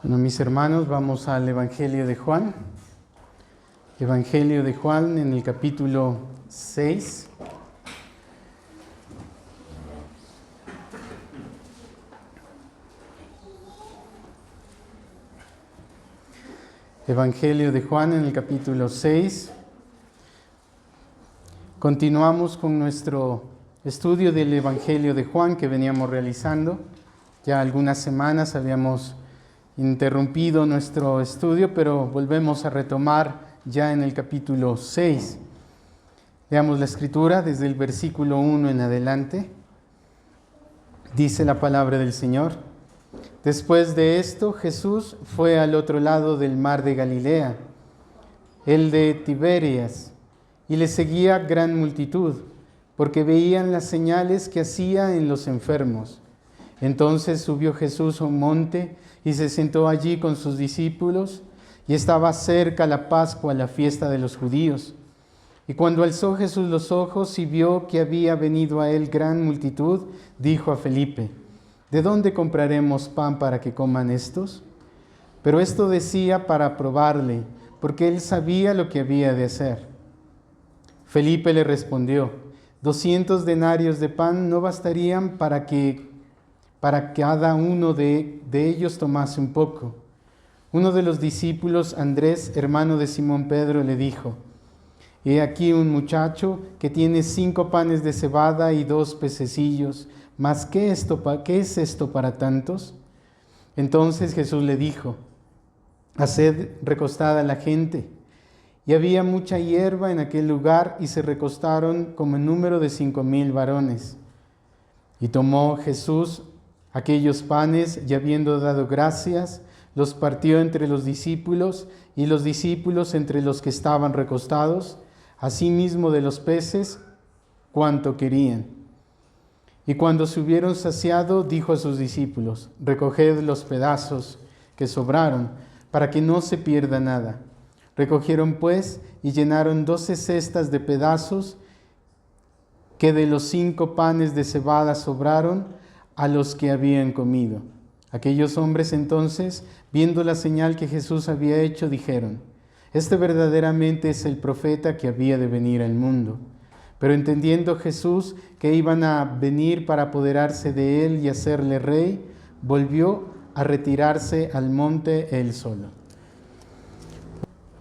Bueno, mis hermanos, vamos al Evangelio de Juan. Evangelio de Juan en el capítulo 6. Evangelio de Juan en el capítulo 6. Continuamos con nuestro estudio del Evangelio de Juan que veníamos realizando. Ya algunas semanas habíamos interrumpido nuestro estudio, pero volvemos a retomar ya en el capítulo 6. Leamos la escritura desde el versículo 1 en adelante. Dice la palabra del Señor: Después de esto, Jesús fue al otro lado del mar de Galilea, el de Tiberias, y le seguía gran multitud, porque veían las señales que hacía en los enfermos. Entonces subió Jesús a un monte y se sentó allí con sus discípulos, y estaba cerca la Pascua, la fiesta de los judíos. Y cuando alzó Jesús los ojos y vio que había venido a él gran multitud, dijo a Felipe: ¿De dónde compraremos pan para que coman estos? Pero esto decía para probarle, porque él sabía lo que había de hacer. Felipe le respondió: 200 denarios de pan no bastarían para cada uno de ellos tomase un poco. Uno de los discípulos, Andrés, hermano de Simón Pedro, le dijo: He aquí un muchacho que tiene 5 panes de cebada y 2 pececillos, ¿mas qué es esto para tantos? Entonces Jesús le dijo: Haced recostada a la gente. Y había mucha hierba en aquel lugar, y se recostaron como en número de 5,000 varones. Y tomó Jesús aquellos panes, y habiendo dado gracias, los partió entre los discípulos, y los discípulos entre los que estaban recostados, asimismo de los peces, cuanto querían. Y cuando se hubieron saciado, dijo a sus discípulos: Recoged los pedazos que sobraron, para que no se pierda nada. Recogieron pues, y llenaron 12 cestas de pedazos, que de los 5 panes de cebada sobraron a los que habían comido. Aquellos hombres entonces, viendo la señal que Jesús había hecho, dijeron: Este verdaderamente es el profeta que había de venir al mundo. Pero entendiendo Jesús que iban a venir para apoderarse de él y hacerle rey, volvió a retirarse al monte él solo.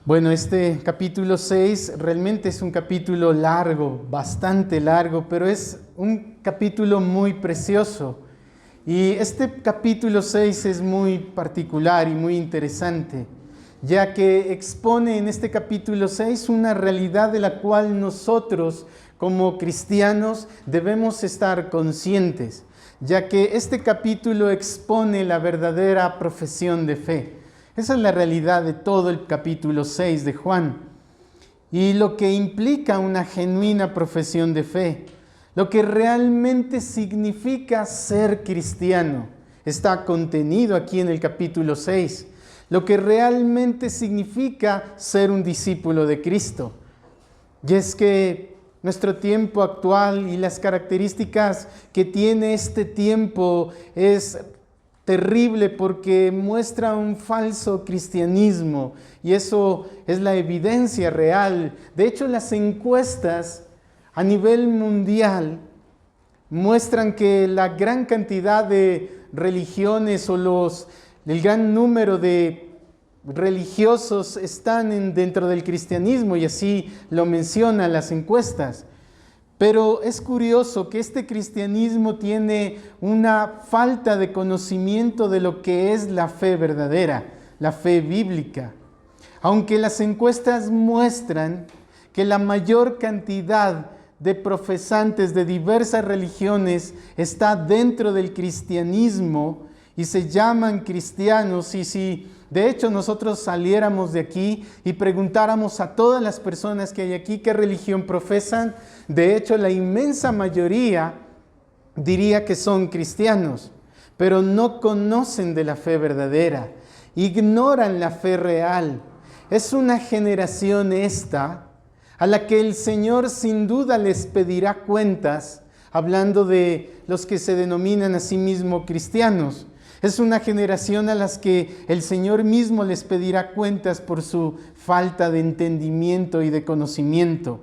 Bueno, este capítulo 6 realmente es un capítulo largo, bastante largo, pero es un capítulo muy precioso. Y este capítulo 6 es muy particular y muy interesante, ya que expone en este capítulo 6 una realidad de la cual nosotros como cristianos debemos estar conscientes, ya que este capítulo expone la verdadera profesión de fe. Esa es la realidad de todo el capítulo 6 de Juan. Y lo que implica una genuina profesión de fe, lo que realmente significa ser cristiano, está contenido aquí en el capítulo 6. Lo que realmente significa ser un discípulo de Cristo. Y es que nuestro tiempo actual y las características que tiene este tiempo es terrible, porque muestra un falso cristianismo, y eso es la evidencia real. De hecho, las encuestas a nivel mundial muestran que la gran cantidad de religiones o el gran número de religiosos están dentro del cristianismo, y así lo mencionan las encuestas. Pero es curioso que este cristianismo tiene una falta de conocimiento de lo que es la fe verdadera, la fe bíblica. Aunque las encuestas muestran que la mayor cantidad de profesantes de diversas religiones está dentro del cristianismo y se llaman cristianos, y si de hecho nosotros saliéramos de aquí y preguntáramos a todas las personas que hay aquí qué religión profesan, de hecho la inmensa mayoría diría que son cristianos, pero no conocen de la fe verdadera, ignoran la fe real. Es una generación esta a la que el Señor sin duda les pedirá cuentas, hablando de los que se denominan a sí mismos cristianos. Es una generación a las que el Señor mismo les pedirá cuentas por su falta de entendimiento y de conocimiento.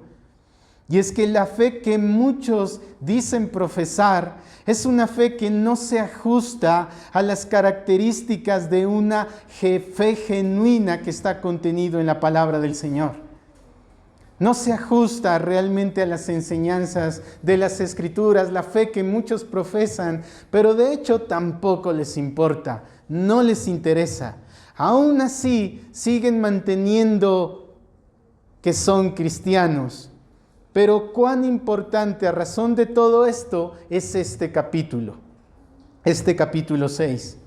Y es que la fe que muchos dicen profesar es una fe que no se ajusta a las características de una fe genuina que está contenido en la palabra del Señor. No se ajusta realmente a las enseñanzas de las Escrituras, la fe que muchos profesan, pero de hecho tampoco les importa, no les interesa. Aún así siguen manteniendo que son cristianos. Pero cuán importante a razón de todo esto es este capítulo 6.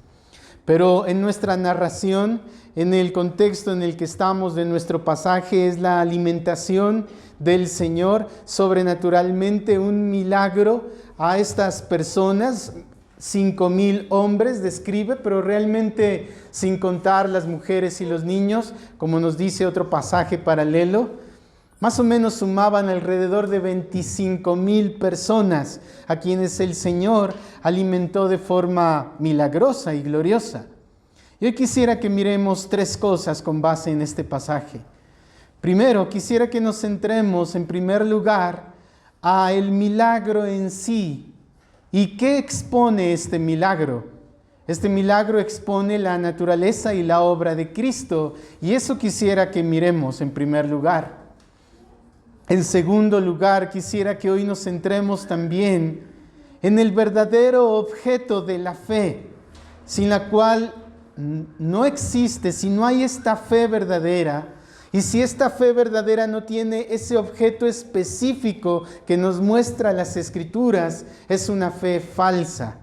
Pero en nuestra narración, en el contexto en el que estamos de nuestro pasaje, es la alimentación del Señor, sobrenaturalmente un milagro a estas personas. 5,000 hombres describe, pero realmente sin contar las mujeres y los niños, como nos dice otro pasaje paralelo. Más o menos sumaban alrededor de 25,000 personas a quienes el Señor alimentó de forma milagrosa y gloriosa. Yo quisiera que miremos 3 cosas con base en este pasaje. Primero, quisiera que nos centremos en primer lugar a el milagro en sí. ¿Y qué expone este milagro? Este milagro expone la naturaleza y la obra de Cristo, y eso quisiera que miremos en primer lugar. En segundo lugar, quisiera que hoy nos centremos también en el verdadero objeto de la fe, sin la cual no existe, si no hay esta fe verdadera, y si esta fe verdadera no tiene ese objeto específico que nos muestra las Escrituras, es una fe falsa.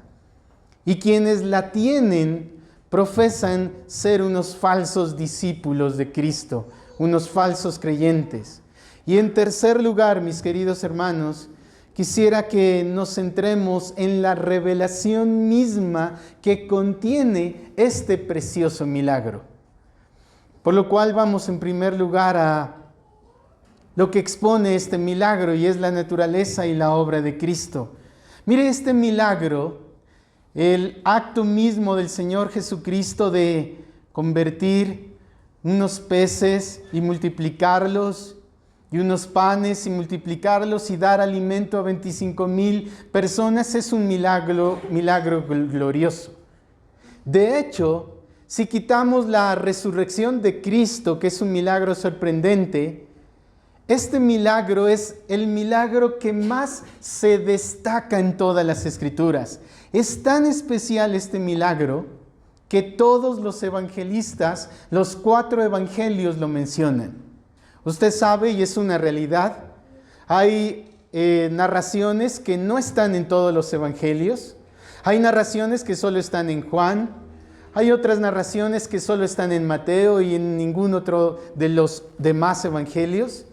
Y quienes la tienen profesan ser unos falsos discípulos de Cristo, unos falsos creyentes. Y en tercer lugar, mis queridos hermanos, quisiera que nos centremos en la revelación misma que contiene este precioso milagro. Por lo cual vamos en primer lugar a lo que expone este milagro, y es la naturaleza y la obra de Cristo. Mire este milagro, el acto mismo del Señor Jesucristo de convertir unos peces y multiplicarlos, y unos panes y multiplicarlos y dar alimento a 25,000 personas, es un milagro glorioso. De hecho, si quitamos la resurrección de Cristo, que es un milagro sorprendente, este milagro es el milagro que más se destaca en todas las Escrituras. Es tan especial este milagro que todos los evangelistas, los 4 evangelios lo mencionan. Usted sabe, y es una realidad, hay narraciones que no están en todos los evangelios, hay narraciones que solo están en Juan, hay otras narraciones que solo están en Mateo y en ningún otro de los demás evangelios,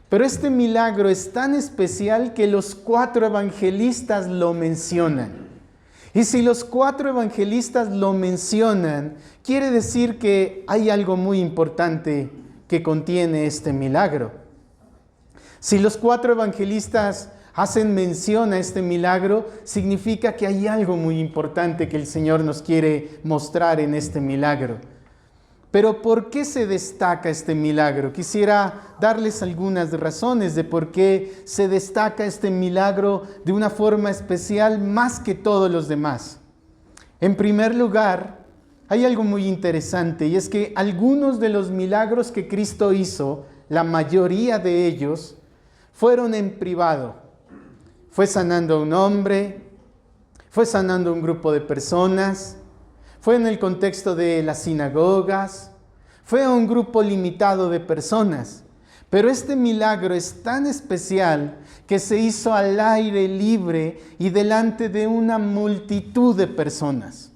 pero este milagro es tan especial que los 4 evangelistas lo mencionan. Y si los 4 evangelistas lo mencionan, quiere decir que hay algo muy importante que contiene este milagro. Si los 4 evangelistas hacen mención a este milagro, significa que hay algo muy importante que el Señor nos quiere mostrar en este milagro. Pero ¿por qué se destaca este milagro? Quisiera darles algunas razones de por qué se destaca este milagro de una forma especial más que todos los demás. En primer lugar, hay algo muy interesante, y es que algunos de los milagros que Cristo hizo, la mayoría de ellos, fueron en privado. Fue sanando a un hombre, fue sanando a un grupo de personas, fue en el contexto de las sinagogas, fue a un grupo limitado de personas. Pero este milagro es tan especial que se hizo al aire libre y delante de una multitud de personas.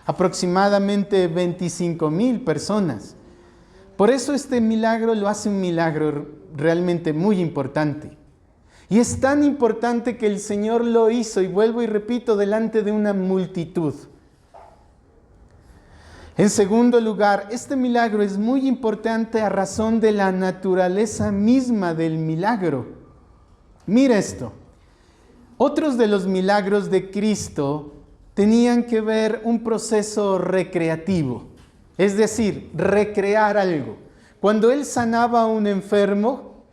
Aproximadamente 25,000 personas. Por eso este milagro lo hace un milagro realmente muy importante. Y es tan importante que el Señor lo hizo, y vuelvo y repito, delante de una multitud. En segundo lugar, este milagro es muy importante a razón de la naturaleza misma del milagro. Mira esto. Otros de los milagros de Cristo tenían que ver un proceso recreativo, es decir, recrear algo. Cuando él sanaba a un enfermo,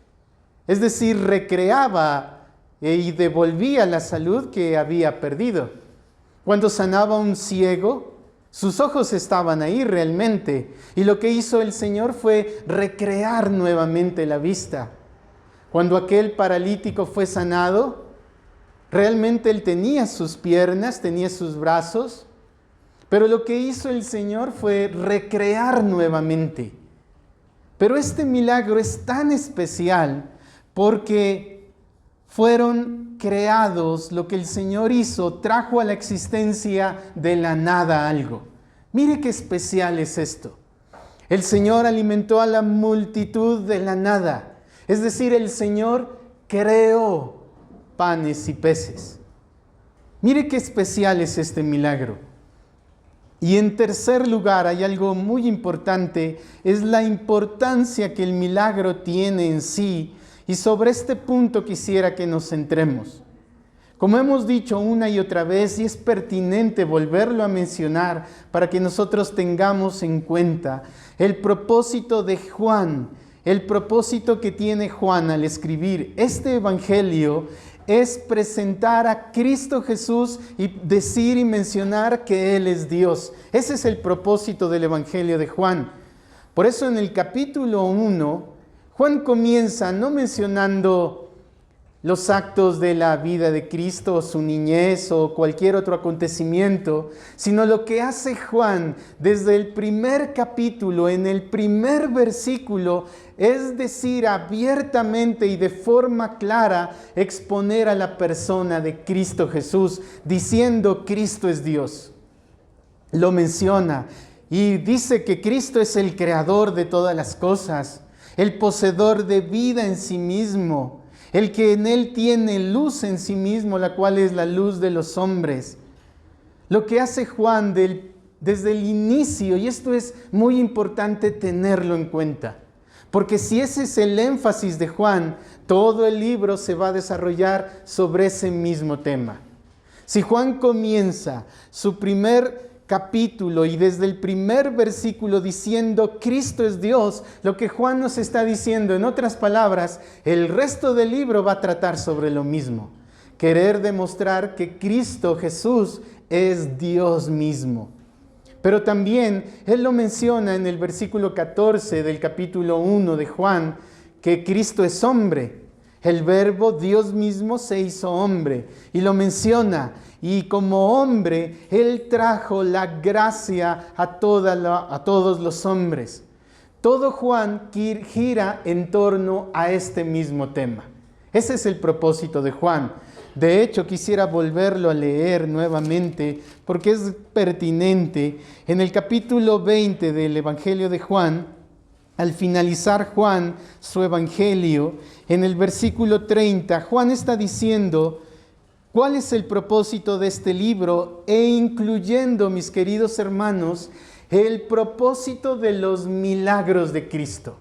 es decir, recreaba y devolvía la salud que había perdido. Cuando sanaba a un ciego, sus ojos estaban ahí realmente, y lo que hizo el Señor fue recrear nuevamente la vista. Cuando aquel paralítico fue sanado, realmente él tenía sus piernas, tenía sus brazos, pero lo que hizo el Señor fue recrear nuevamente. Pero este milagro es tan especial porque fueron creados, lo que el Señor hizo, trajo a la existencia de la nada algo. Mire qué especial es esto. El Señor alimentó a la multitud de la nada. Es decir, el Señor creó panes y peces. Mire qué especial es este milagro. Y en tercer lugar, hay algo muy importante, es la importancia que el milagro tiene en sí. Y sobre este punto quisiera que nos centremos. Como hemos dicho una y otra vez, y es pertinente volverlo a mencionar para que nosotros tengamos en cuenta el propósito de Juan, el propósito que tiene Juan al escribir este evangelio es presentar a Cristo Jesús y decir y mencionar que Él es Dios. Ese es el propósito del evangelio de Juan. Por eso en el capítulo 1, Juan comienza no mencionando los actos de la vida de Cristo, o su niñez, o cualquier otro acontecimiento, sino lo que hace Juan desde el primer capítulo, en el primer versículo, es decir, abiertamente y de forma clara, exponer a la persona de Cristo Jesús, diciendo Cristo es Dios. Lo menciona y dice que Cristo es el creador de todas las cosas, el poseedor de vida en sí mismo, el que en Él tiene luz en sí mismo, la cual es la luz de los hombres. Lo que hace Juan desde el inicio, y esto es muy importante tenerlo en cuenta, porque si ese es el énfasis de Juan, todo el libro se va a desarrollar sobre ese mismo tema. Si Juan comienza su primer capítulo y desde el primer versículo diciendo Cristo es Dios, lo que Juan nos está diciendo, en otras palabras, el resto del libro va a tratar sobre lo mismo. Querer demostrar que Cristo Jesús es Dios mismo. Pero también Él lo menciona en el versículo 14 del capítulo 1 de Juan, que Cristo es hombre. El verbo Dios mismo se hizo hombre y lo menciona. Y como hombre, Él trajo la gracia a todos los hombres. Todo Juan gira en torno a este mismo tema. Ese es el propósito de Juan. De hecho, quisiera volverlo a leer nuevamente porque es pertinente. En el capítulo 20 del Evangelio de Juan, al finalizar Juan su Evangelio, en el versículo 30, Juan está diciendo cuál es el propósito de este libro e incluyendo, mis queridos hermanos, el propósito de los milagros de Cristo.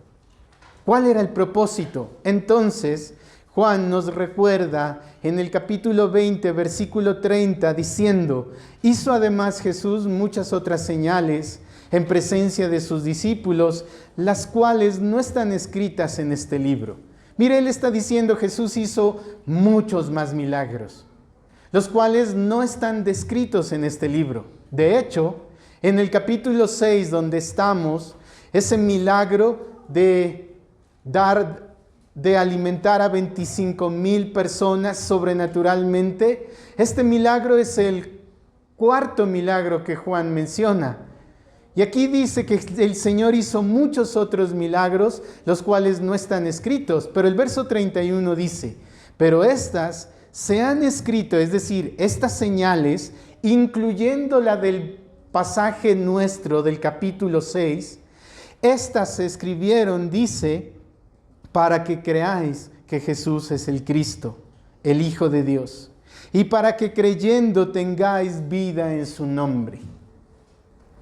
¿Cuál era el propósito? Entonces, Juan nos recuerda en el capítulo 20, versículo 30, diciendo, hizo además Jesús muchas otras señales en presencia de sus discípulos, las cuales no están escritas en este libro. Mire, él está diciendo, Jesús hizo muchos más milagros, los cuales no están descritos en este libro. De hecho, en el capítulo 6, donde estamos, ese milagro de alimentar a 25,000 personas sobrenaturalmente, este milagro es el cuarto milagro que Juan menciona. Y aquí dice que el Señor hizo muchos otros milagros, los cuales no están escritos. Pero el verso 31 dice, pero estas se han escrito, es decir, estas señales, incluyendo la del pasaje nuestro del capítulo 6, estas se escribieron, dice, para que creáis que Jesús es el Cristo, el Hijo de Dios, y para que creyendo tengáis vida en su nombre.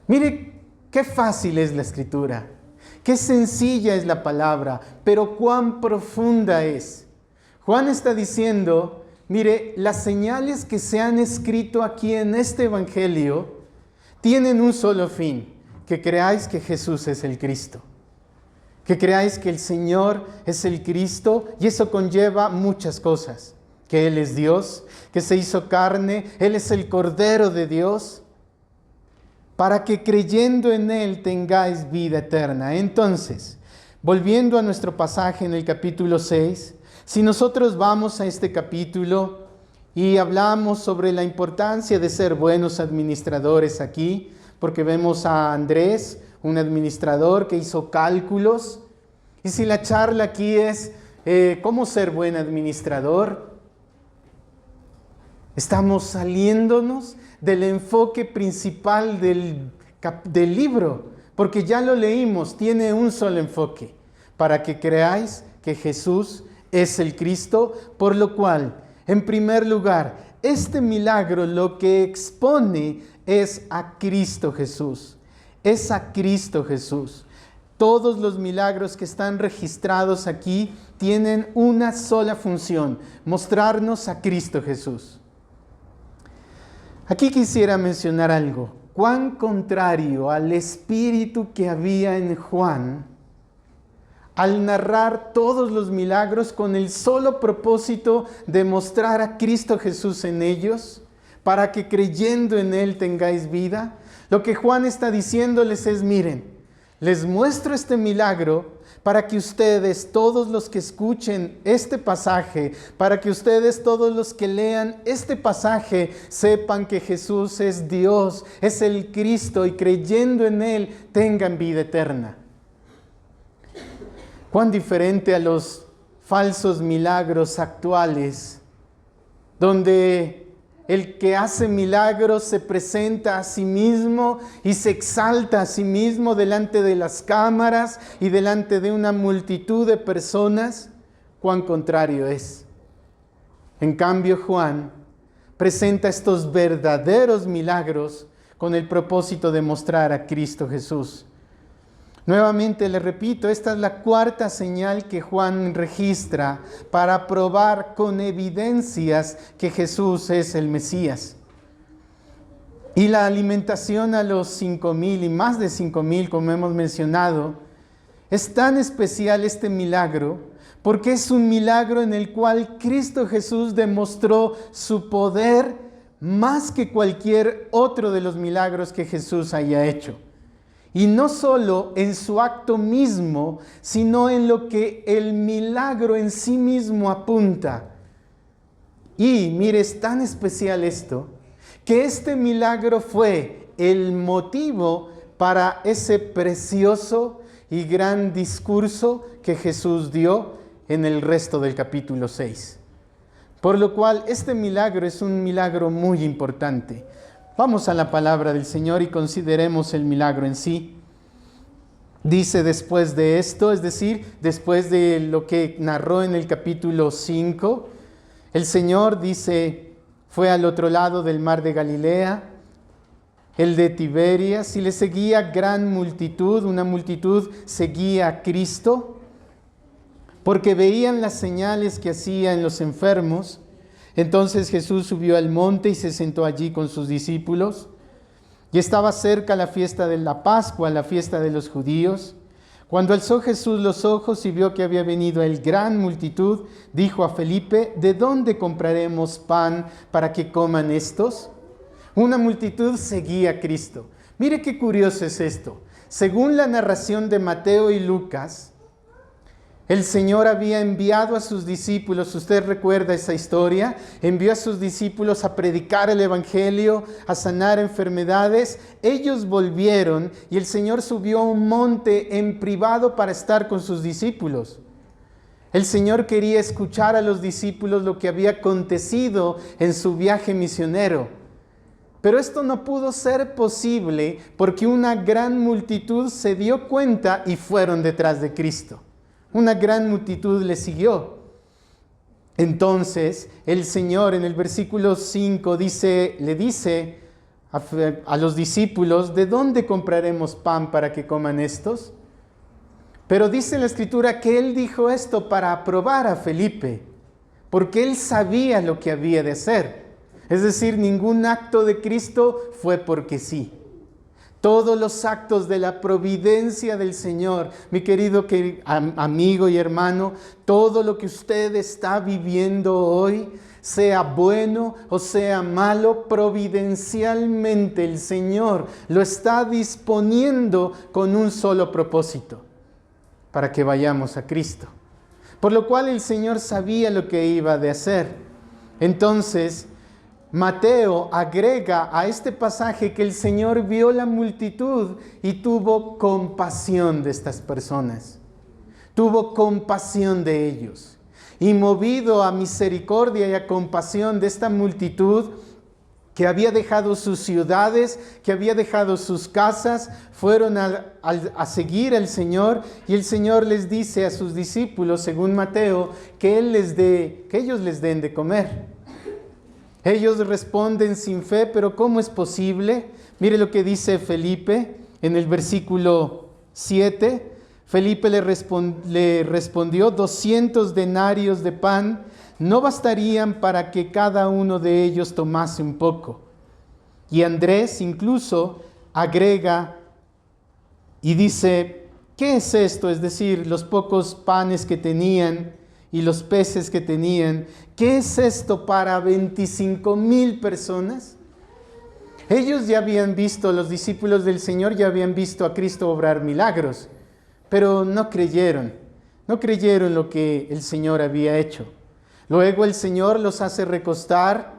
Mire, qué fácil es la escritura, qué sencilla es la palabra, pero cuán profunda es. Juan está diciendo, mire, las señales que se han escrito aquí en este Evangelio tienen un solo fin: que creáis que Jesús es el Cristo. Que creáis que el Señor es el Cristo, y eso conlleva muchas cosas. Que Él es Dios, que se hizo carne, Él es el Cordero de Dios, para que creyendo en Él tengáis vida eterna. Entonces, volviendo a nuestro pasaje en el capítulo 6, si nosotros vamos a este capítulo y hablamos sobre la importancia de ser buenos administradores aquí, porque vemos a Andrés, un administrador que hizo cálculos, y si la charla aquí es ¿cómo ser buen administrador? Estamos saliéndonos del enfoque principal del libro, porque ya lo leímos, tiene un solo enfoque: para que creáis que Jesús es el Cristo, por lo cual, en primer lugar, este milagro lo que expone es a Cristo Jesús. Es a Cristo Jesús. Todos los milagros que están registrados aquí tienen una sola función: mostrarnos a Cristo Jesús. Aquí quisiera mencionar algo. Cuán contrario al espíritu que había en Juan al narrar todos los milagros con el solo propósito de mostrar a Cristo Jesús en ellos, para que creyendo en Él tengáis vida. Lo que Juan está diciéndoles es: miren, les muestro este milagro para que ustedes, todos los que escuchen este pasaje, para que ustedes, todos los que lean este pasaje, sepan que Jesús es Dios, es el Cristo, y creyendo en Él tengan vida eterna. Cuán diferente a los falsos milagros actuales, donde el que hace milagros se presenta a sí mismo y se exalta a sí mismo delante de las cámaras y delante de una multitud de personas. Cuán contrario es. En cambio, Juan presenta estos verdaderos milagros con el propósito de mostrar a Cristo Jesús. Nuevamente le repito, esta es la cuarta señal que Juan registra para probar con evidencias que Jesús es el Mesías. Y la alimentación a los 5,000 y más de 5,000, como hemos mencionado, es tan especial este milagro porque es un milagro en el cual Cristo Jesús demostró su poder más que cualquier otro de los milagros que Jesús haya hecho. Y no solo en su acto mismo, sino en lo que el milagro en sí mismo apunta. Y mire, es tan especial esto, que este milagro fue el motivo para ese precioso y gran discurso que Jesús dio en el resto del capítulo 6. Por lo cual, este milagro es un milagro muy importante. Vamos a la palabra del Señor y consideremos el milagro en sí. Dice después de esto, es decir, después de lo que narró en el capítulo 5, el Señor dice, fue al otro lado del mar de Galilea, el de Tiberias, y le seguía gran multitud, una multitud seguía a Cristo, porque veían las señales que hacía en los enfermos. Entonces Jesús subió al monte y se sentó allí con sus discípulos. Y estaba cerca la fiesta de la Pascua, la fiesta de los judíos. Cuando alzó Jesús los ojos y vio que había venido el gran multitud, dijo a Felipe, ¿de dónde compraremos pan para que coman estos? Una multitud seguía a Cristo. Mire qué curioso es esto. Según la narración de Mateo y Lucas, el Señor había enviado a sus discípulos, usted recuerda esa historia, envió a sus discípulos a predicar el Evangelio, a sanar enfermedades. Ellos volvieron y el Señor subió a un monte en privado para estar con sus discípulos. El Señor quería escuchar a los discípulos lo que había acontecido en su viaje misionero. Pero esto no pudo ser posible porque una gran multitud se dio cuenta y fueron detrás de Cristo. Una gran multitud le siguió. Entonces el Señor en el versículo 5 le dice a los discípulos, ¿de dónde compraremos pan para que coman estos? Pero dice la Escritura que Él dijo esto para probar a Felipe, porque Él sabía lo que había de hacer. Es decir, ningún acto de Cristo fue porque sí. Todos los actos de la providencia del Señor, mi querido amigo y hermano, todo lo que usted está viviendo hoy, sea bueno o sea malo, providencialmente el Señor lo está disponiendo con un solo propósito, para que vayamos a Cristo. Por lo cual el Señor sabía lo que iba de hacer. Entonces, Mateo agrega a este pasaje que el Señor vio la multitud y tuvo compasión de estas personas. Tuvo compasión de ellos. Y movido a misericordia y a compasión de esta multitud que había dejado sus ciudades, que había dejado sus casas, fueron a seguir al Señor, y el Señor les dice a sus discípulos, según Mateo, que ellos les den de comer. Ellos responden sin fe, pero ¿cómo es posible? Mire lo que dice Felipe en el versículo 7. Felipe le respondió, 200 denarios de pan no bastarían para que cada uno de ellos tomase un poco. Y Andrés incluso agrega y dice, ¿qué es esto? Es decir, los pocos panes que tenían y los peces que tenían, ¿qué es esto para 25,000 personas? Ellos ya habían visto, los discípulos del Señor ya habían visto a Cristo obrar milagros, pero no creyeron lo que el Señor había hecho. Luego el Señor los hace recostar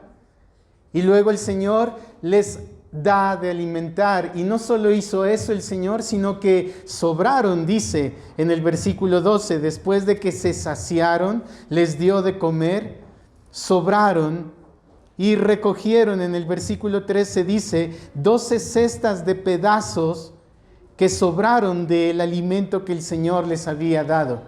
y luego el Señor les da de alimentar. Y no solo hizo eso el Señor, sino que sobraron, dice en el versículo 12, después de que se saciaron, les dio de comer, sobraron y recogieron, en el versículo 13 dice, 12 cestas de pedazos que sobraron del alimento que el Señor les había dado.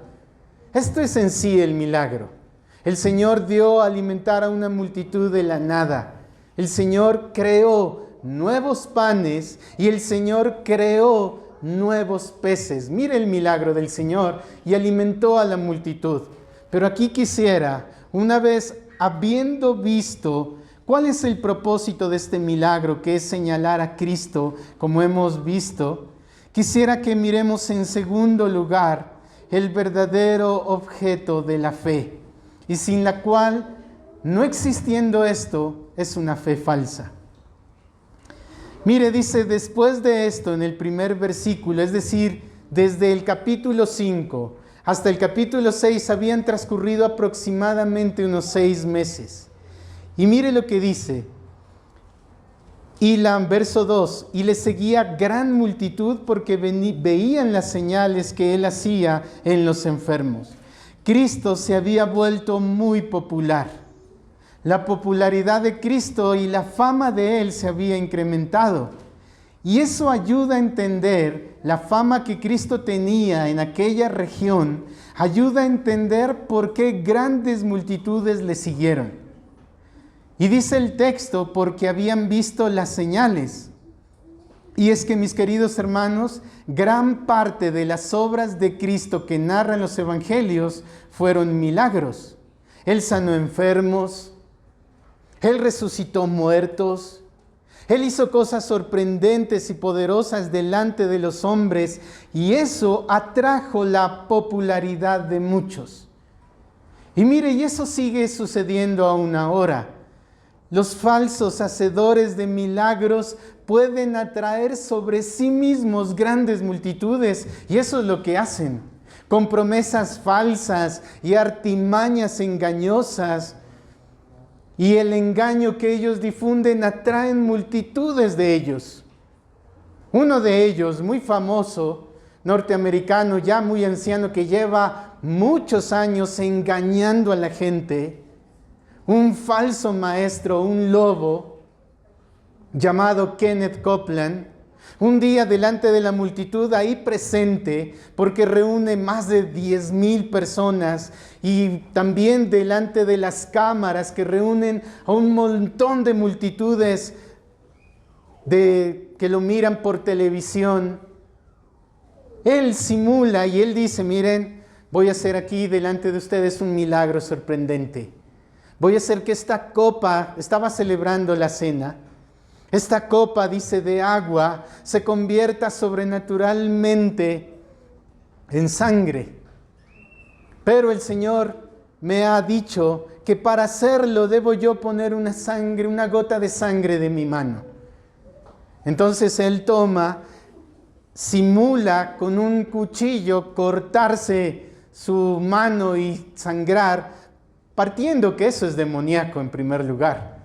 Esto es en sí el milagro. El Señor dio a alimentar a una multitud de la nada. El Señor creó nuevos panes y el Señor creó nuevos peces. Mire el milagro del Señor, y alimentó a la multitud. Pero aquí quisiera, una vez habiendo visto cuál es el propósito de este milagro, que es señalar a Cristo, como hemos visto, quisiera que miremos en segundo lugar el verdadero objeto de la fe, y sin la cual, no existiendo esto, es una fe falsa. Mire, dice, después de esto, en el primer versículo, es decir, desde el capítulo 5 hasta el capítulo 6, habían transcurrido aproximadamente unos 6 meses. Y mire lo que dice, verso 2, y le seguía gran multitud porque veían las señales que él hacía en los enfermos. Cristo se había vuelto muy popular. La popularidad de Cristo y la fama de Él se había incrementado. Y eso ayuda a entender la fama que Cristo tenía en aquella región, ayuda a entender por qué grandes multitudes le siguieron. Y dice el texto, porque habían visto las señales. Y es que, mis queridos hermanos, gran parte de las obras de Cristo que narran los evangelios fueron milagros. Él sanó enfermos, Él resucitó muertos, Él hizo cosas sorprendentes y poderosas delante de los hombres, y eso atrajo la popularidad de muchos. Y mire, y eso sigue sucediendo aún ahora. Los falsos hacedores de milagros pueden atraer sobre sí mismos grandes multitudes, y eso es lo que hacen, con promesas falsas y artimañas engañosas. Y el engaño que ellos difunden atraen multitudes de ellos. Uno de ellos, muy famoso, norteamericano, ya muy anciano, que lleva muchos años engañando a la gente, un falso maestro, un lobo, llamado Kenneth Copeland, un día delante de la multitud ahí presente, porque reúne más de 10,000 personas, y también delante de las cámaras que reúnen a un montón de multitudes que lo miran por televisión. Él simula y él dice, miren, voy a hacer aquí delante de ustedes un milagro sorprendente. Voy a hacer que esta copa, estaba celebrando la cena, esta copa, dice, de agua, se convierta sobrenaturalmente en sangre. Pero el Señor me ha dicho que para hacerlo debo yo poner una gota de sangre de mi mano. Entonces Él simula con un cuchillo cortarse su mano y sangrar, partiendo que eso es demoníaco en primer lugar.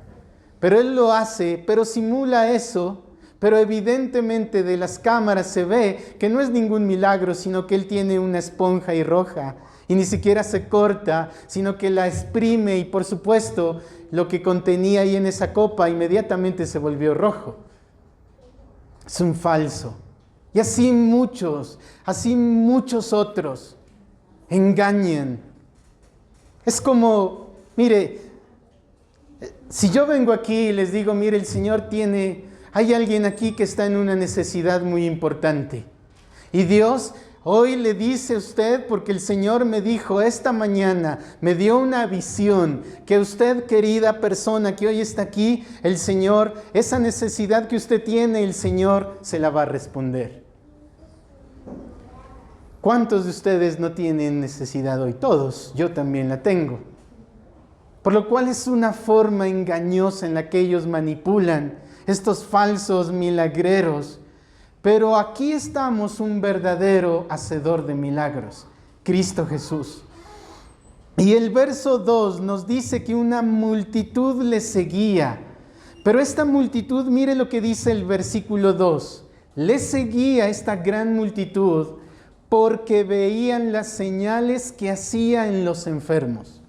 Pero Él lo hace, pero simula eso, pero evidentemente de las cámaras se ve que no es ningún milagro, sino que Él tiene una esponja y roja, y ni siquiera se corta, sino que la exprime, y por supuesto lo que contenía ahí en esa copa inmediatamente se volvió rojo. Es un falso. Y así muchos otros engañan. Es como, mire, si yo vengo aquí y les digo, mire, el Señor hay alguien aquí que está en una necesidad muy importante. Y Dios hoy le dice a usted, porque el Señor me dijo esta mañana, me dio una visión, que usted, querida persona que hoy está aquí, el Señor, esa necesidad que usted tiene, el Señor se la va a responder. ¿Cuántos de ustedes no tienen necesidad hoy? Todos, yo también la tengo. Por lo cual es una forma engañosa en la que ellos manipulan, estos falsos milagreros. Pero aquí estamos un verdadero hacedor de milagros, Cristo Jesús. Y el verso 2 nos dice que una multitud le seguía. Pero esta multitud, mire lo que dice el versículo 2. Le seguía esta gran multitud porque veían las señales que hacía en los enfermos.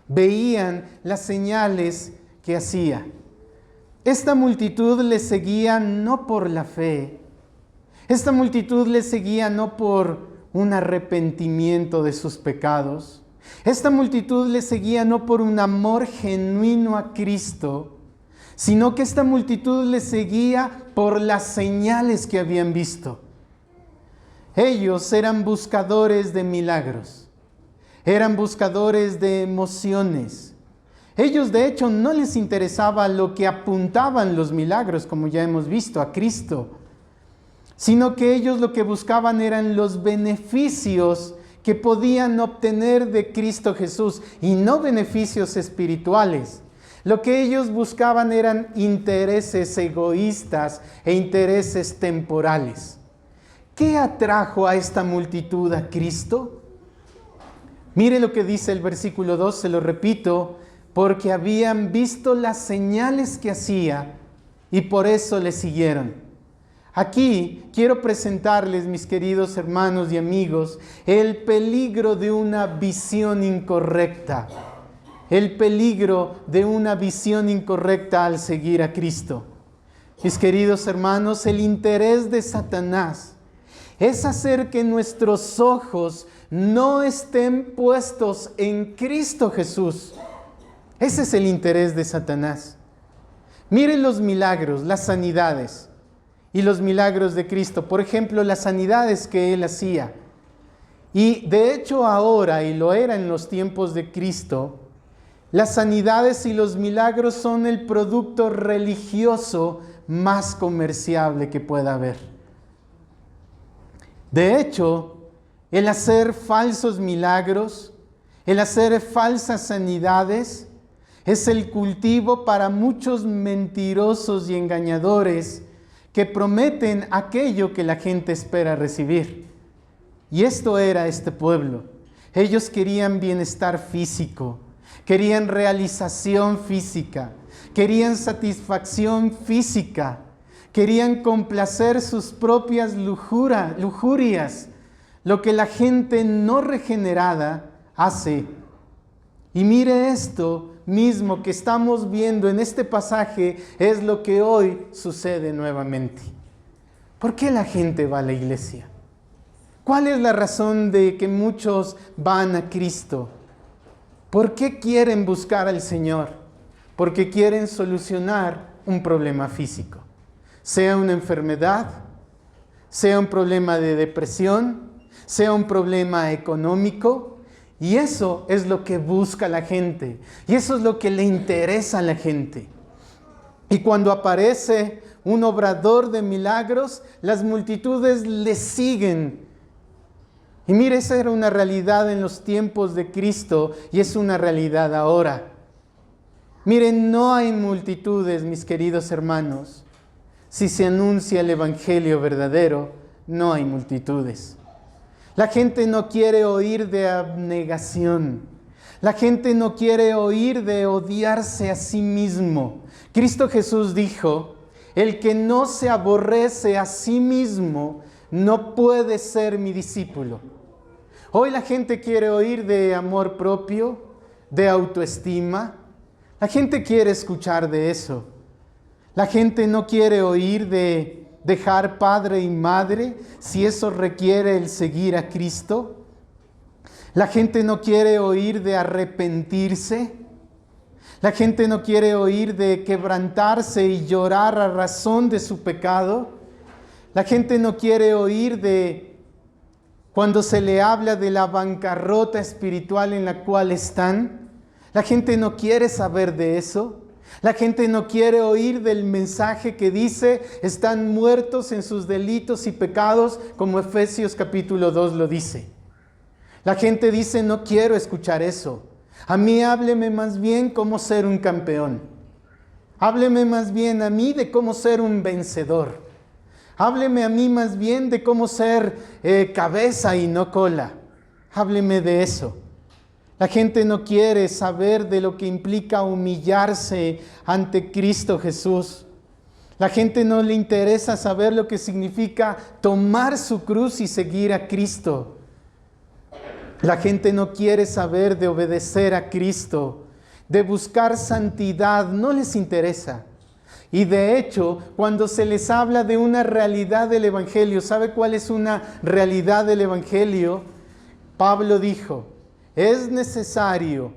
Veían las señales que hacía. Esta multitud le seguía no por la fe. Esta multitud le seguía no por un arrepentimiento de sus pecados. Esta multitud le seguía no por un amor genuino a Cristo, sino que esta multitud le seguía por las señales que habían visto. Ellos eran buscadores de milagros, eran buscadores de emociones. Ellos de hecho no les interesaba lo que apuntaban los milagros, como ya hemos visto, a Cristo, sino que ellos lo que buscaban eran los beneficios que podían obtener de Cristo Jesús, y no beneficios espirituales. Lo que ellos buscaban eran intereses egoístas e intereses temporales. ¿Qué atrajo a esta multitud a Cristo? Mire lo que dice el versículo 2, se lo repito, porque habían visto las señales que hacía y por eso le siguieron. Aquí quiero presentarles, mis queridos hermanos y amigos, el peligro de una visión incorrecta. El peligro de una visión incorrecta al seguir a Cristo. Mis queridos hermanos, el interés de Satanás es hacer que nuestros ojos no estén puestos en Cristo Jesús. Ese es el interés de Satanás. Miren los milagros, las sanidades y los milagros de Cristo. Por ejemplo, las sanidades que Él hacía. Y de hecho ahora, y lo era en los tiempos de Cristo, las sanidades y los milagros son el producto religioso más comerciable que pueda haber. De hecho, el hacer falsos milagros, el hacer falsas sanidades, es el cultivo para muchos mentirosos y engañadores que prometen aquello que la gente espera recibir. Y esto era este pueblo. Ellos querían bienestar físico, querían realización física, querían satisfacción física, querían complacer sus propias lujurias, lo que la gente no regenerada hace. Y mire esto mismo que estamos viendo en este pasaje, es lo que hoy sucede nuevamente. ¿Por qué la gente va a la iglesia? ¿Cuál es la razón de que muchos van a Cristo? ¿Por qué quieren buscar al Señor? Porque quieren solucionar un problema físico. Sea una enfermedad, sea un problema de depresión, sea un problema económico. Y eso es lo que busca la gente. Y eso es lo que le interesa a la gente. Y cuando aparece un obrador de milagros, las multitudes le siguen. Y mire, esa era una realidad en los tiempos de Cristo y es una realidad ahora. Miren, no hay multitudes, mis queridos hermanos. Si se anuncia el evangelio verdadero, no hay multitudes. La gente no quiere oír de abnegación. La gente no quiere oír de odiarse a sí mismo. Cristo Jesús dijo, el que no se aborrece a sí mismo no puede ser mi discípulo. Hoy la gente quiere oír de amor propio, de autoestima. La gente quiere escuchar de eso. La gente no quiere oír de dejar padre y madre si eso requiere el seguir a Cristo. La gente no quiere oír de arrepentirse. La gente no quiere oír de quebrantarse y llorar a razón de su pecado. La gente no quiere oír de cuando se le habla de la bancarrota espiritual en la cual están. La gente no quiere saber de eso. La gente no quiere oír del mensaje que dice, están muertos en sus delitos y pecados, como Efesios capítulo 2 lo dice. La gente dice, no quiero escuchar eso. A mí hábleme más bien cómo ser un campeón. Hábleme más bien a mí de cómo ser un vencedor. Hábleme a mí más bien de cómo ser cabeza y no cola. Hábleme de eso. La gente no quiere saber de lo que implica humillarse ante Cristo Jesús. La gente no le interesa saber lo que significa tomar su cruz y seguir a Cristo. La gente no quiere saber de obedecer a Cristo, de buscar santidad, no les interesa. Y de hecho, cuando se les habla de una realidad del Evangelio, ¿sabe cuál es una realidad del Evangelio? Pablo dijo, es necesario,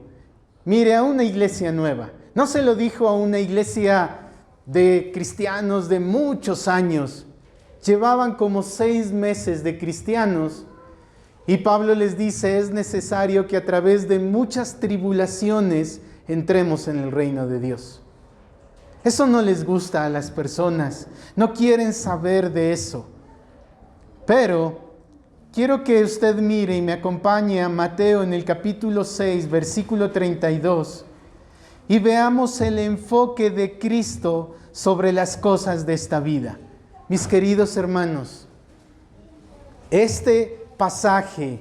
mire, a una iglesia nueva. No se lo dijo a una iglesia de cristianos de muchos años. Llevaban como 6 meses de cristianos. Y Pablo les dice, es necesario que a través de muchas tribulaciones entremos en el reino de Dios. Eso no les gusta a las personas, no quieren saber de eso. Pero quiero que usted mire y me acompañe a Mateo en el capítulo 6, versículo 32, y veamos el enfoque de Cristo sobre las cosas de esta vida. Mis queridos hermanos, este pasaje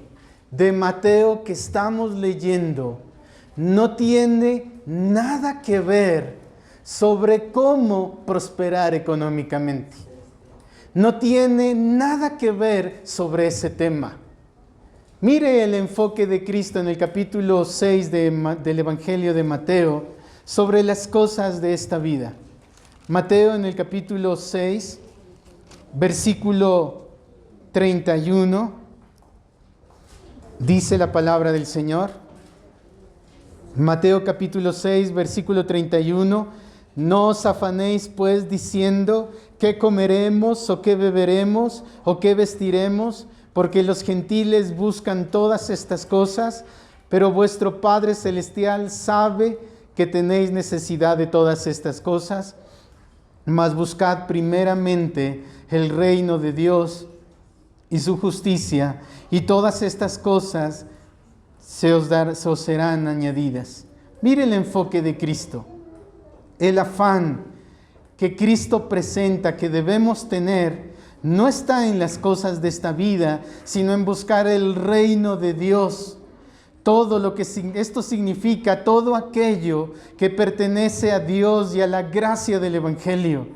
de Mateo que estamos leyendo no tiene nada que ver sobre cómo prosperar económicamente. No tiene nada que ver sobre ese tema. Mire el enfoque de Cristo en el capítulo 6 del Evangelio de Mateo sobre las cosas de esta vida. Mateo en el capítulo 6, versículo 31. Dice la palabra del Señor, Mateo capítulo 6, versículo 31, no os afanéis pues diciendo, ¿qué comeremos o qué beberemos o qué vestiremos? Porque los gentiles buscan todas estas cosas, pero vuestro Padre Celestial sabe que tenéis necesidad de todas estas cosas. Mas buscad primeramente el reino de Dios y su justicia, y todas estas cosas se os serán añadidas. Mire el enfoque de Cristo, el afán que Cristo presenta que debemos tener no está en las cosas de esta vida, sino en buscar el reino de Dios. Todo lo que esto significa, todo aquello que pertenece a Dios y a la gracia del Evangelio.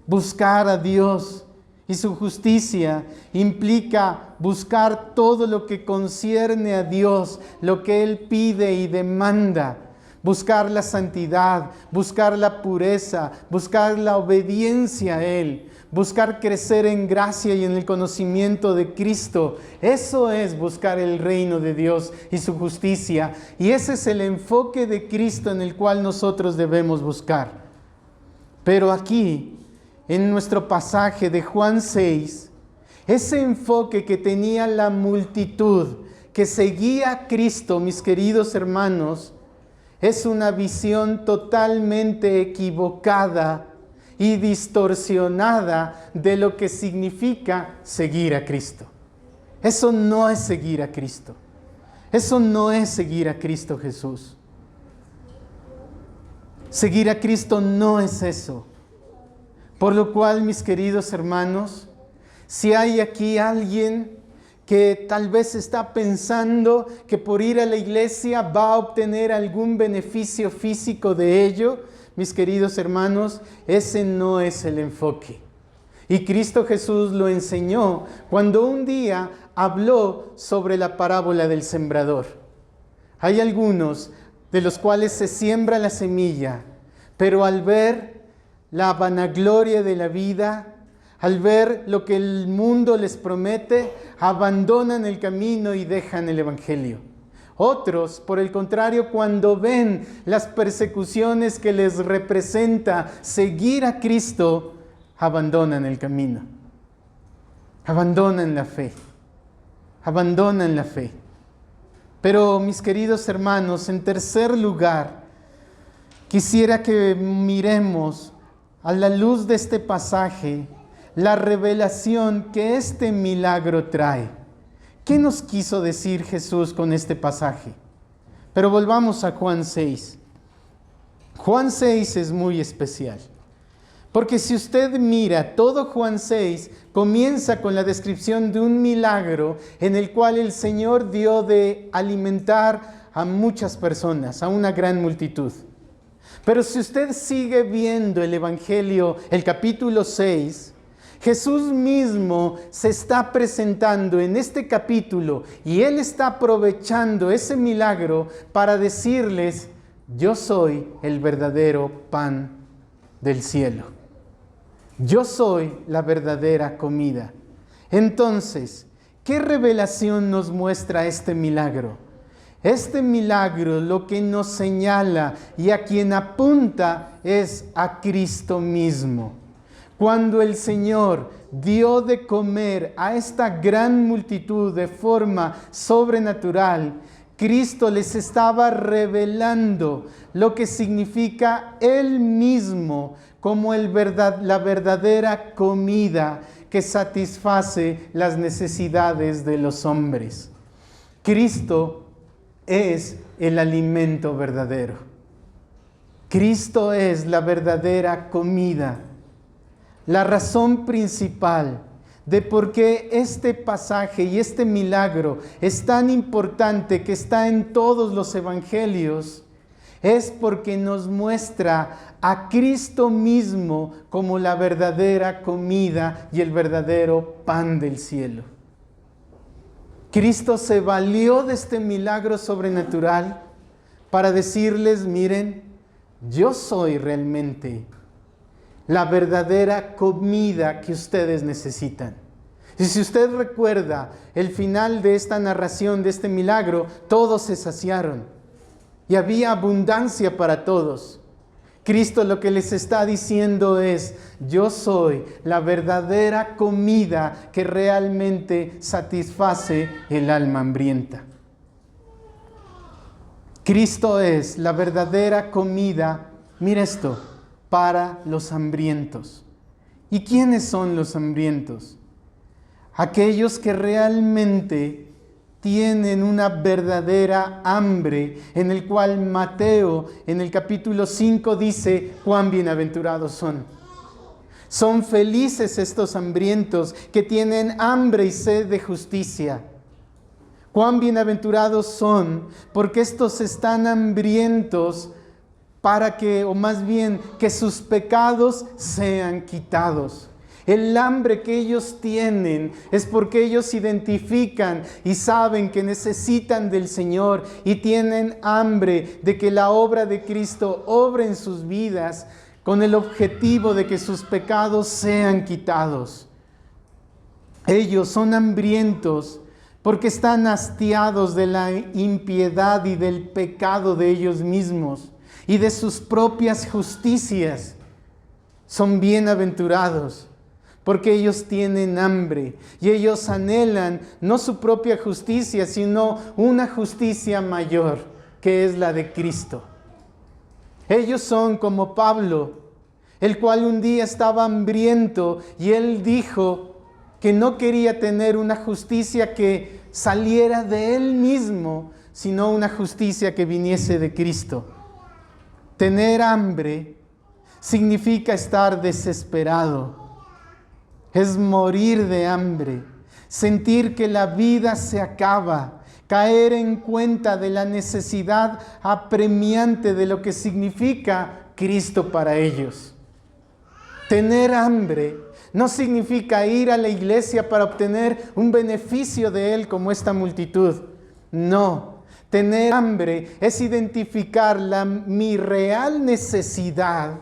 Buscar a Dios y su justicia implica buscar todo lo que concierne a Dios, lo que Él pide y demanda. Buscar la santidad, buscar la pureza, buscar la obediencia a Él, buscar crecer en gracia y en el conocimiento de Cristo. Eso es buscar el reino de Dios y su justicia. Y ese es el enfoque de Cristo en el cual nosotros debemos buscar. Pero aquí, en nuestro pasaje de Juan 6, ese enfoque que tenía la multitud, que seguía a Cristo, mis queridos hermanos, es una visión totalmente equivocada y distorsionada de lo que significa seguir a Cristo. Eso no es seguir a Cristo. Eso no es seguir a Cristo Jesús. Seguir a Cristo no es eso. Por lo cual, mis queridos hermanos, si hay aquí alguien que tal vez está pensando que por ir a la iglesia va a obtener algún beneficio físico de ello, mis queridos hermanos, ese no es el enfoque. Y Cristo Jesús lo enseñó cuando un día habló sobre la parábola del sembrador. Hay algunos de los cuales se siembra la semilla, pero al ver la vanagloria de la vida, al ver lo que el mundo les promete, abandonan el camino y dejan el Evangelio. Otros, por el contrario, cuando ven las persecuciones que les representa seguir a Cristo, abandonan el camino. Abandonan la fe. Abandonan la fe. Pero, mis queridos hermanos, en tercer lugar, quisiera que miremos a la luz de este pasaje la revelación que este milagro trae. ¿Qué nos quiso decir Jesús con este pasaje? Pero volvamos a Juan 6. Juan 6 es muy especial, porque si usted mira todo Juan 6, comienza con la descripción de un milagro en el cual el Señor dio de alimentar a muchas personas, a una gran multitud. Pero si usted sigue viendo el Evangelio, el capítulo 6, Jesús mismo se está presentando en este capítulo y Él está aprovechando ese milagro para decirles: yo soy el verdadero pan del cielo. Yo soy la verdadera comida. Entonces, ¿qué revelación nos muestra este milagro? Este milagro lo que nos señala y a quien apunta es a Cristo mismo. Cuando el Señor dio de comer a esta gran multitud de forma sobrenatural, Cristo les estaba revelando lo que significa Él mismo como la verdadera comida que satisface las necesidades de los hombres. Cristo es el alimento verdadero. Cristo es la verdadera comida. La razón principal de por qué este pasaje y este milagro es tan importante, que está en todos los evangelios, es porque nos muestra a Cristo mismo como la verdadera comida y el verdadero pan del cielo. Cristo se valió de este milagro sobrenatural para decirles: miren, yo soy realmente la verdadera comida que ustedes necesitan. Y si usted recuerda el final de esta narración, de este milagro, todos se saciaron y había abundancia para todos. Cristo lo que les está diciendo es: yo soy la verdadera comida que realmente satisface el alma hambrienta. Cristo es la verdadera comida, mira esto, para los hambrientos. ¿Y quiénes son los hambrientos? Aquellos que realmente tienen una verdadera hambre, en el cual Mateo en el capítulo 5 dice: cuán bienaventurados son. Son felices estos hambrientos que tienen hambre y sed de justicia. Cuán bienaventurados son, porque estos están hambrientos para que, o más bien, que sus pecados sean quitados. El hambre que ellos tienen es porque ellos identifican y saben que necesitan del Señor y tienen hambre de que la obra de Cristo obre en sus vidas con el objetivo de que sus pecados sean quitados. Ellos son hambrientos porque están hastiados de la impiedad y del pecado de ellos mismos y de sus propias justicias. Son bienaventurados porque ellos tienen hambre y ellos anhelan no su propia justicia, sino una justicia mayor, que es la de Cristo. Ellos son como Pablo, el cual un día estaba hambriento y él dijo que no quería tener una justicia que saliera de él mismo, sino una justicia que viniese de Cristo. Tener hambre significa estar desesperado, es morir de hambre, sentir que la vida se acaba, caer en cuenta de la necesidad apremiante de lo que significa Cristo para ellos. Tener hambre no significa ir a la iglesia para obtener un beneficio de Él como esta multitud. No, tener hambre es identificar mi real necesidad.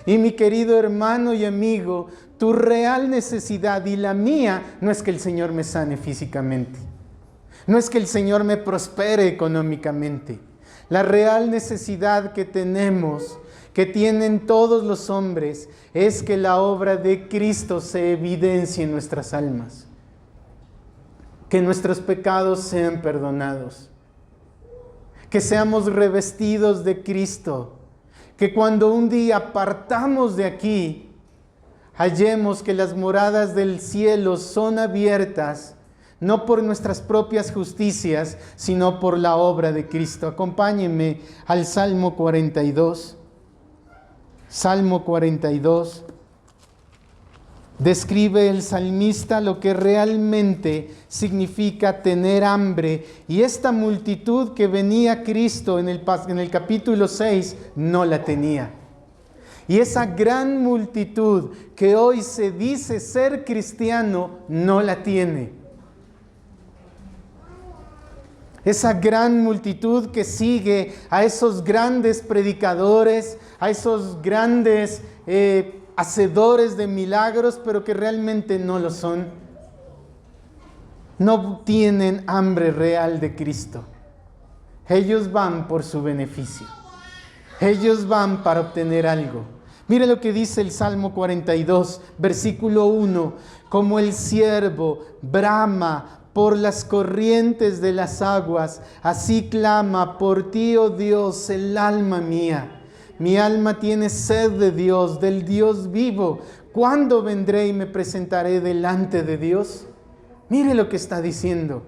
Y mi querido hermano y amigo, tu real necesidad y la mía no es que el Señor me sane físicamente. No es que el Señor me prospere económicamente. La real necesidad que tenemos, que tienen todos los hombres, es que la obra de Cristo se evidencie en nuestras almas. Que nuestros pecados sean perdonados. Que seamos revestidos de Cristo. Que cuando un día partamos de aquí, hallemos que las moradas del cielo son abiertas, no por nuestras propias justicias, sino por la obra de Cristo. Acompáñenme al Salmo 42. Salmo 42. Describe el salmista lo que realmente significa tener hambre. Y esta multitud que venía a Cristo en el capítulo 6 no la tenía. Y esa gran multitud que hoy se dice ser cristiano no la tiene. Esa gran multitud que sigue a esos grandes predicadores, a esos grandes hacedores de milagros, pero que realmente no lo son. No tienen hambre real de Cristo. Ellos van por su beneficio. Ellos van para obtener algo. Mire lo que dice el Salmo 42, versículo 1. Como el ciervo brama por las corrientes de las aguas, así clama por ti, oh Dios, el alma mía. Mi alma tiene sed de Dios, del Dios vivo. ¿Cuándo vendré y me presentaré delante de Dios? Mire lo que está diciendo.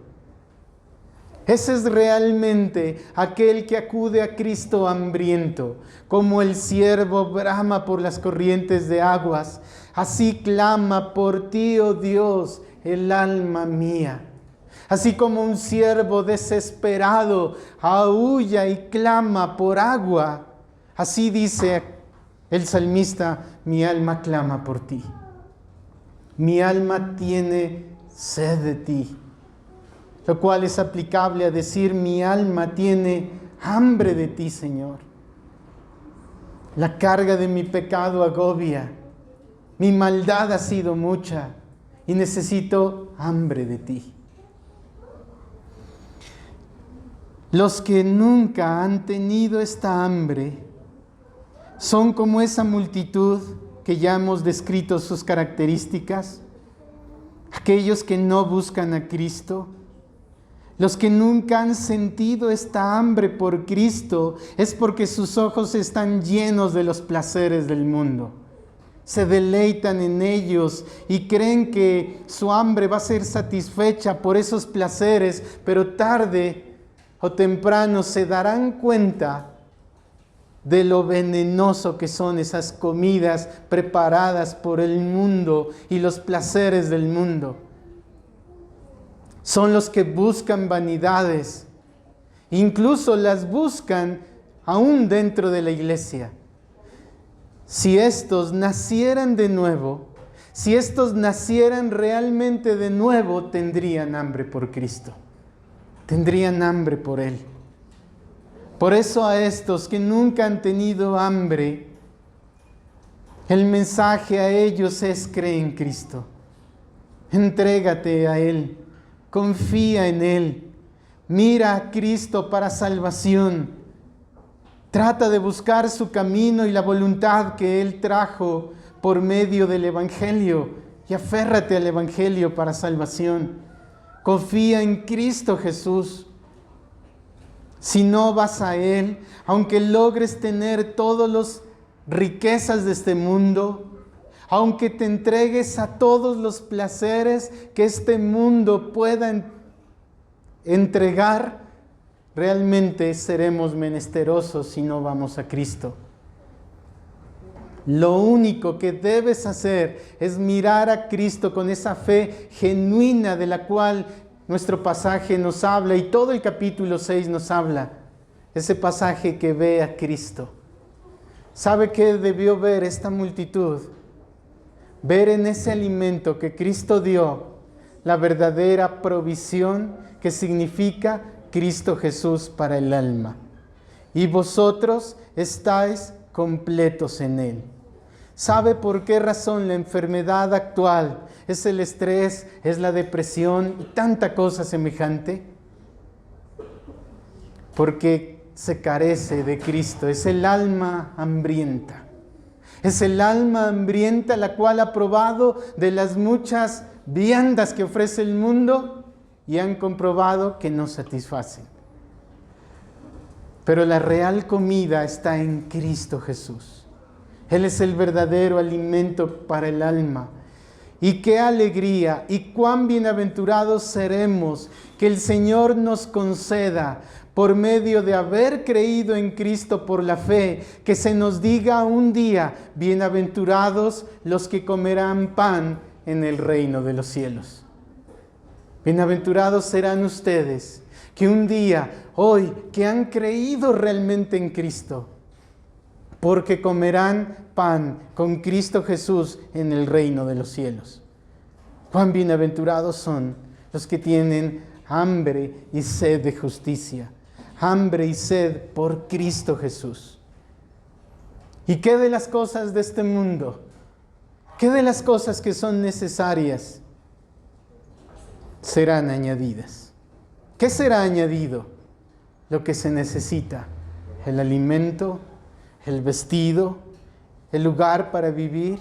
Ese es realmente aquel que acude a Cristo hambriento. Como el ciervo brama por las corrientes de aguas, así clama por ti, oh Dios, el alma mía. Así como un ciervo desesperado aúlla y clama por agua, así dice el salmista, mi alma clama por ti. Mi alma tiene sed de ti. Lo cual es aplicable a decir, mi alma tiene hambre de ti, Señor. La carga de mi pecado agobia. Mi maldad ha sido mucha y necesito hambre de ti. Los que nunca han tenido esta hambre son como esa multitud que ya hemos descrito sus características, aquellos que no buscan a Cristo, los que nunca han sentido esta hambre por Cristo, es porque sus ojos están llenos de los placeres del mundo. Se deleitan en ellos y creen que su hambre va a ser satisfecha por esos placeres, pero tarde o temprano se darán cuenta de lo venenoso que son esas comidas preparadas por el mundo y los placeres del mundo. Son los que buscan vanidades, incluso las buscan aún dentro de la iglesia. Si estos nacieran de nuevo, si estos nacieran realmente de nuevo, tendrían hambre por Cristo. Tendrían hambre por Él. Por eso a estos que nunca han tenido hambre, el mensaje a ellos es: cree en Cristo. Entrégate a Él. Confía en Él. Mira a Cristo para salvación. Trata de buscar su camino y la voluntad que Él trajo por medio del Evangelio. y aférrate al Evangelio para salvación. Confía en Cristo Jesús. Si no vas a Él, aunque logres tener todas las riquezas de este mundo, aunque te entregues a todos los placeres que este mundo pueda entregar, realmente seremos menesterosos si no vamos a Cristo. Lo único que debes hacer es mirar a Cristo con esa fe genuina de la cual nuestro pasaje nos habla y todo el capítulo 6 nos habla. Ese pasaje que ve a Cristo. ¿Sabe qué debió ver esta multitud? Ver en ese alimento que Cristo dio la verdadera provisión que significa Cristo Jesús para el alma. Y vosotros estáis completos en Él. ¿Sabe por qué razón la enfermedad actual es el estrés, es la depresión y tanta cosa semejante? Porque se carece de Cristo, es el alma hambrienta. Es el alma hambrienta la cual ha probado de las muchas viandas que ofrece el mundo y han comprobado que no satisfacen. Pero la real comida está en Cristo Jesús. Él es el verdadero alimento para el alma. Y qué alegría y cuán bienaventurados seremos que el Señor nos conceda, por medio de haber creído en Cristo por la fe, que se nos diga un día, bienaventurados los que comerán pan en el reino de los cielos. Bienaventurados serán ustedes que un día, hoy, que han creído realmente en Cristo, porque comerán pan con Cristo Jesús en el reino de los cielos. Cuán bienaventurados son los que tienen hambre y sed de justicia, hambre y sed por Cristo Jesús. ¿Y qué de las cosas de este mundo? ¿Qué de las cosas que son necesarias serán añadidas? ¿Qué será añadido? Lo que se necesita: el alimento, el vestido, el lugar para vivir,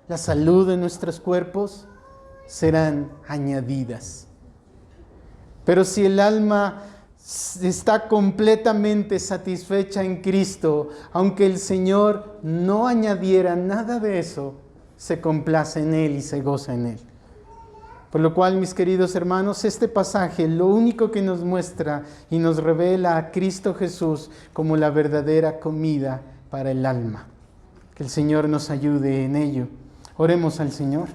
la salud de nuestros cuerpos, serán añadidas. Pero si el alma está completamente satisfecha en Cristo, aunque el Señor no añadiera nada de eso, se complace en Él y se goza en Él. Por lo cual, mis queridos hermanos, este pasaje lo único que nos muestra y nos revela a Cristo Jesús como la verdadera comida para el alma. Que el Señor nos ayude en ello. Oremos al Señor.